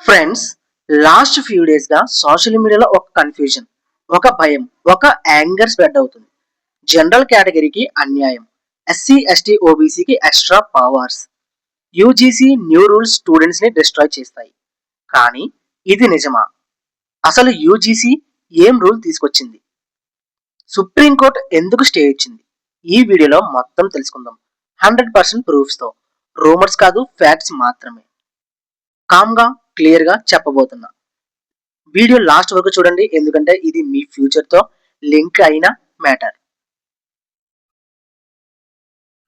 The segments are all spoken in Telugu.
ఫ్రెండ్స్, లాస్ట్ ఫ్యూ డేస్ గా సోషల్ మీడియాలో ఒక కన్ఫ్యూజన్, ఒక భయం, ఒక యాంగర్ స్ప్రెడ్ అవుతుంది. జనరల్ కేటగిరీకి అన్యాయం, ఎస్సీ ఎస్టీ ఓబీసీకి extra powers, UGC new rules students ని డిస్ట్రాయ్ చేస్తాయి. కానీ ఇది నిజమా? అసలు యూజీసీ ఏం రూల్ తీసుకొచ్చింది? సుప్రీంకోర్టు ఎందుకు స్టే ఇచ్చింది? ఈ వీడియోలో మొత్తం తెలుసుకుందాం. 100% ప్రూఫ్స్ తో, రూమర్స్ కాదు, ఫ్యాక్ట్స్ మాత్రమే. కామ్ గా, క్లియర్ గా చెప్పబోతున్నా. వీడియో లాస్ట్ వరకు చూడండి, ఎందుకంటే ఇది మీ ఫ్యూచర్ తో లింక్ అయిన మ్యాటర్.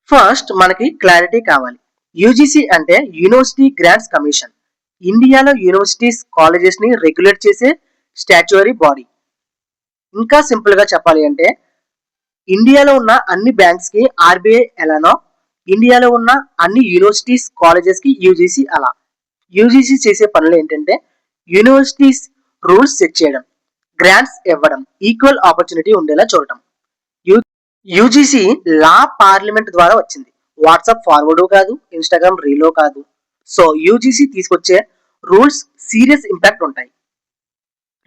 ఫస్ట్ మనకి క్లారిటీ కావాలి. యూజీసీ అంటే యూనివర్సిటీ గ్రాంట్స్ కమిషన్. ఇండియాలో యూనివర్సిటీస్, కాలేజెస్ ని రెగ్యులేట్ చేసే స్టాట్యుటరీ బాడీ. ఇంకా సింపుల్ గా చెప్పాలి అంటే ఇండియాలో ఉన్న అన్ని బ్యాంక్స్ కి ఆర్బీఐ ఎలానో, ఇండియాలో ఉన్న అన్ని యూనివర్సిటీస్, కాలేజెస్ కి యూజీసీ అలా. యూజీసీ చేసే పనులు ఏంటంటే యూనివర్సిటీస్ రూల్స్ సెట్ చేయడం, గ్రాంట్స్ ఇవ్వడం, ఈక్వల్ ఆపర్చునిటీ ఉండేలా చూడటం. యూజీసీ లా పార్లమెంట్ ద్వారా వచ్చింది, వాట్సాప్ ఫార్వర్డ్ కాదు, ఇన్స్టాగ్రామ్ రీలో కాదు. సో యూజీసీ తీసుకొచ్చే రూల్స్ సీరియస్ ఇంపాక్ట్ ఉంటాయి.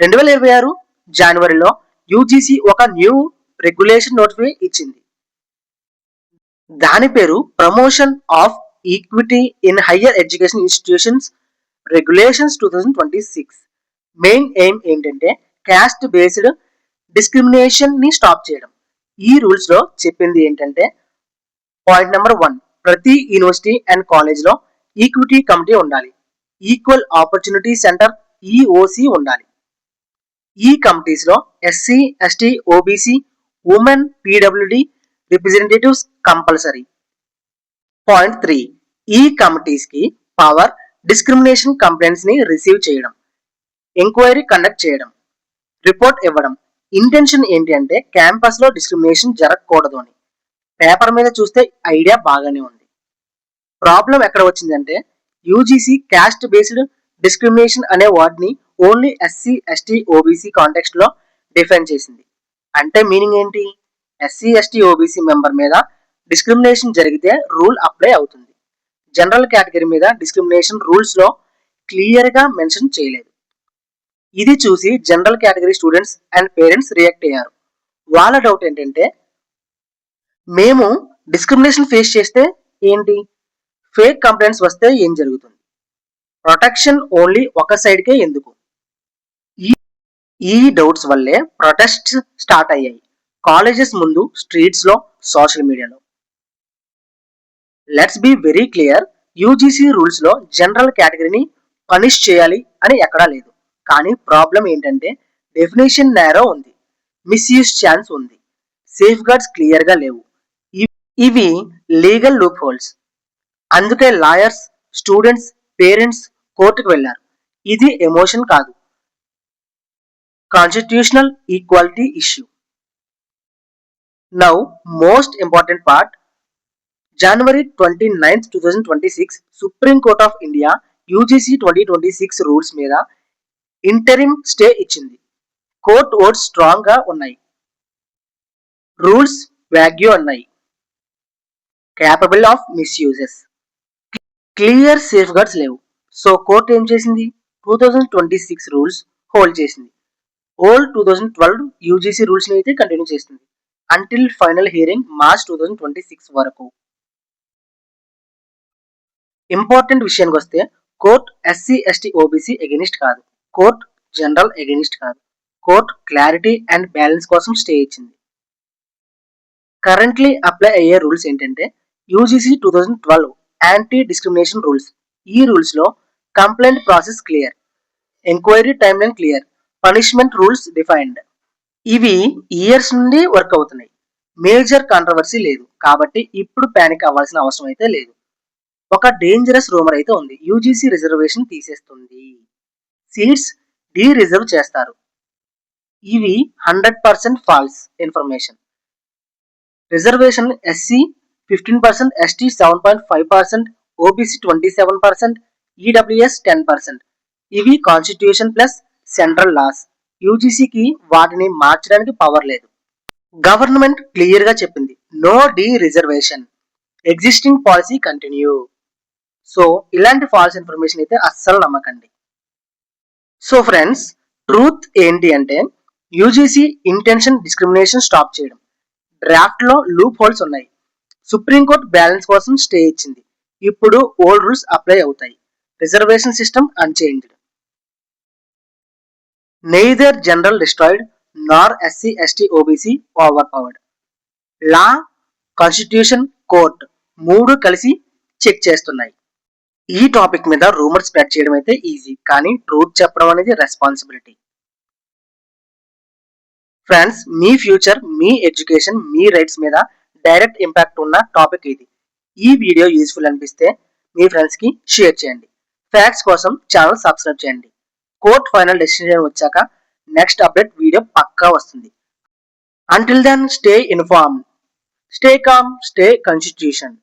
2026 జనవరిలో యూజీసీ ఒక న్యూ రెగ్యులేషన్ నోటిఫై ఇచ్చింది. దాని పేరు promotion of equity in higher education institutions regulations 2026. Main aim ఏంటంటే క్యాస్ట్ బేస్డ్ డిస్క్రిమినేషన్ ని స్టాప్ చేయడం. ఈ రూల్స్ లో చెప్పింది ఏంటంటే పాయింట్ నెంబర్ 1, ప్రతి యూనివర్సిటీ అండ్ కాలేజ్ లో ఈక్విటీ కమిటీ ఉండాలి. ఈక్వల్ ఆపర్చునిటీ సెంటర్ ఈఓసి ఉండాలి. ఈ కమిటీస్ లో SC ST OBC women PWD representatives compulsory. Point 3, ఈ కమిటీస్ కి పవర్ డిస్క్రిమినేషన్ కంప్లైంట్స్ ని రిసీవ్ చేయడం, ఎంక్వైరీ కండక్ట్ చేయడం, రిపోర్ట్ ఇవ్వడం. ఇంటెన్షన్ ఏంటి అంటే క్యాంపస్ లో డిస్క్రిమినేషన్ జరగకూడదు అని. పేపర్ మీద చూస్తే ఐడియా బాగానే ఉంది. ప్రాబ్లం ఎక్కడ వచ్చిందంటే యూజీసీ క్యాస్ట్ బేస్డ్ డిస్క్రిమినేషన్ అనే వర్డ్ ని only SC ST OBC context లో డిఫైన్ చేసింది. అంటే మీనింగ్ ఏంటి? ఎస్సీ ఎస్టీ ఓబీసీ మెంబర్ మీద డిస్క్రిమినేషన్ జరిగితే రూల్ అప్లై అవుతుంది. జనరల్ కేటగిరీ మీద డిస్క్రిమినేషన్ రూల్స్ లో క్లియర్ గా మెన్షన్ చేయలేదు. ఇది చూసి general category students and parents react అయ్యారు. వాళ్ళ డౌట్ ఏంటంటే మేము డిస్క్రిమినేషన్ ఫేస్ చేస్తే ఏంటి, ఫేక్ కంప్లైంట్స్ వస్తే ఏం జరుగుతుంది, ప్రొటెక్షన్ ఓన్లీ ఒక సైడ్ కే ఎందుకు? ఈ డౌట్స్ వల్లే ప్రొటెస్ట్స్ స్టార్ట్ అయ్యాయి. కాలేజెస్ ముందు, స్ట్రీట్స్ లో, సోషల్ మీడియాలో. Let's be very clear, UGC rules లో జనరల్ కేటగిరీని పనిష్ చేయాలి అని ఎక్కడా లేదు. కానీ ప్రాబ్లం ఏంటంటే డెఫినేషన్ నేరో ఉంది, మిస్యూజ్ ఛాన్స్ ఉంది, సేఫ్ గార్డ్స్ క్లియర్ గా లేవు. ఇవి లీగల్ లూప్ హోల్స్. అందుకే లాయర్స్, స్టూడెంట్స్, పేరెంట్స్ కోర్టుకు వెళ్లారు. ఇది ఎమోషన్ కాదు, constitutional equality issue. Now most important part. January 29, 2026 supreme court of India UGC 2026 rules మీద ఇంటరిమ్ స్టే ఇచ్చింది. కోర్ట్ వర్డ్స్ స్ట్రాంగ్ గా ఉన్నాయి, రూల్స్ వ్యాగ్యూ ఉన్నాయి, capable of misuses, clear safe guards లేవు. సో కోర్ట్ ఏం చేసింది? 2026 రూల్స్ హోల్డ్ చేసింది. ఓల్డ్ 2012 యూజీసీ రూల్స్ ని అయితే కంటిన్యూ చేస్తుంది అంటిల్ ఫైనల్ హియరింగ్ మార్చ్ 2026 వరకు. ఇంపార్టెంట్ విషయానికి వస్తే court SC ST OBC against కాదు, కోర్ట్ జనరల్ ఎగెనిస్ట్ కాదు, కోర్ట్ క్లారిటీ అండ్ బ్యాలెన్స్ కోసం స్టే ఇచ్చింది. కరెంట్లీ అప్లై అయ్యే రూల్స్ ఏంటంటే యూజీసీ 2012 యాంటీ డిస్క్రిమినేషన్ రూల్స్. ఈ రూల్స్ లో complaint process clear, enquiry time line clear, punishment rules defined. ఇవి ఇయర్స్ నుండి వర్క్ అవుతున్నాయి. మేజర్ కాంట్రవర్సీ లేదు, కాబట్టి ఇప్పుడు పానిక్ అవ్వాల్సిన అవసరం అయితే లేదు. ఒక డేంజరస్ రూమర్ అయితే ఉంది, యూజీసీ రిజర్వేషన్ తీసేస్తుంది, సీట్స్ డీ రిజర్వ్ చేస్తారు. ఇవి 100% false information. Reservation SC 15%, ST 7.5%, OBC 27%, EWS 10%. ఇవి కాన్స్టిట్యూషన్ ప్లస్ సెంట్రల్ లాస్. యూజీసీకి వాటిని మార్చడానికి పవర్ లేదు. గవర్నమెంట్ క్లియర్ గా చెప్పింది, no dereservation, existing policy continue. So ఇలాంటి ఫాల్స్ ఇన్ఫర్మేషన్ అయితే అస్సలు నమ్మకండి. సో ఫ్రెండ్స్, ట్రూత్ ఏంటి అంటే యూజీసీ ఇంటెన్షన్ డిస్క్రిమినేషన్ స్టాప్ చేయడం. డ్రాఫ్ట్ లో లూప్ హోల్స్ ఉన్నాయి. సుప్రీంకోర్టు బ్యాలెన్స్ కోసం స్టే ఇచ్చింది. ఇప్పుడు ఓల్డ్ రూల్స్ అప్లై అవుతాయి. Reservation system unchanged. Neither general destroyed nor SC ST OBC overpowered. Law, constitution, court మూడు కలిసి చెక్ చేస్తున్నాయి. ఈ టాపిక్ మీద రూమర్ స్ప్రెడ్ చేయడం అయితే ఈజీ, కానీ ట్రూత్ చెప్పడం అనేది రెస్పాన్సిబిలిటీ. ఫ్రెండ్స్, మీ ఫ్యూచర్, మీ ఎడ్యుకేషన్, మీ రైట్స్ మీద డైరెక్ట్ ఇంపాక్ట్ ఉన్న టాపిక్ ఇది. ఈ వీడియో యూస్ఫుల్ అనిపిస్తే మీ ఫ్రెండ్స్ కి షేర్ చేయండి. ఫ్యాక్ట్స్ కోసం ఛానల్ సబ్స్క్రైబ్ చేయండి. కోర్ట్ ఫైనల్ డెసిషన్ వచ్చాక నెక్స్ట్ అప్డేట్ వీడియో పక్కా వస్తుంది. Until then, stay informed, stay calm, stay constitution.